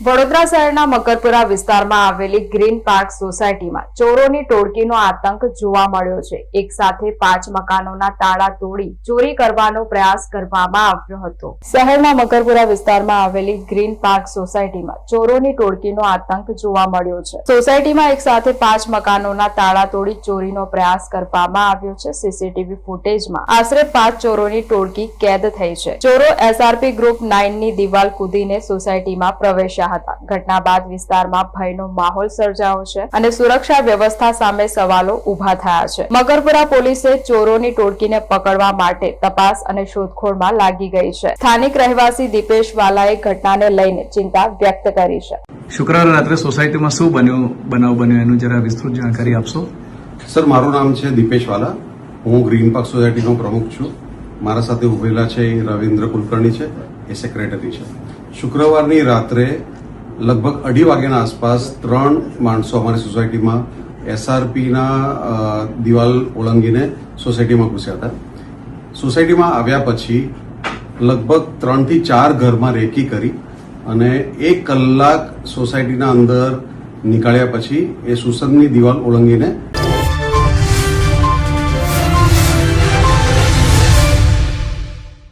વડોદરા શહેરના મકરપુરા વિસ્તારમાં આવેલી ગ્રીન પાર્ક સોસાયટીમાં ચોરોની ટોળકીનો આતંક જોવા મળ્યો છે। એક સાથે 5 મકાનોના તાળા તોડી ચોરી કરવાનો પ્રયાસ કરવામાં આવ્યો હતો। શહેરના મકરપુરા વિસ્તારમાં આવેલી ગ્રીન પાર્ક સોસાયટીમાં ચોરોની ટોળકીનો આતંક જોવા મળ્યો છે। સોસાયટીમાં એક સાથે 5 મકાનોના તાળા તોડી ચોરીનો પ્રયાસ કરવામાં આવ્યો છે। સીસીટીવી ફૂટેજમાં આશરે 5 ચોરોની ટોળકી કેદ થઈ છે। ચોરો એસઆરપી ગ્રુપ 9 ની દિવાલ કૂદીને સોસાયટીમાં પ્રવેશ્યા હતા। ઘટના બાદ વિસ્તારમાં ભયનો માહોલ સર્જાયો છે અને સુરક્ષા વ્યવસ્થા સામે સવાલો ઉભા થયા છે। મકરપુરા પોલીસે ચોરોની ટોળકીને પકડવા માટે તપાસ અને શોધખોળમાં લાગી ગઈ છે। સ્થાનિક રહેવાસી દીપેશ વાલાએ ઘટનાને લઈને ચિંતા વ્યક્ત કરી છે। શુક્રવારે રાત્રે સોસાયટીમાં શું બનાવ બન્યો એનું જરા વિસ્તૃત જાણકારી આપશો। સર, મારું નામ છે દીપેશ વાલા। હું ગ્રીન પાર્ક સોસાયટીનો પ્રમુખ છું। મારા સાથે ઉભેલા છે રવિન્દ્ર કુલકર્ણી છે, એ સેક્રેટરી છે। શુક્રવારની રાત્રે લગભગ 2:30 વાગ્યાના આસપાસ 3 માણસો અમારી સોસાયટીમાં એસઆરપીના દિવાલ ઓળંગીને સોસાયટીમાં ઘૂસ્યા હતા। સોસાયટીમાં આવ્યા પછી લગભગ 3 થી 4 ઘરમાં રેકી કરી અને 1 કલાક સોસાયટીના અંદર નીકળ્યા પછી એ સુસદની દિવાલ ઓળંગીને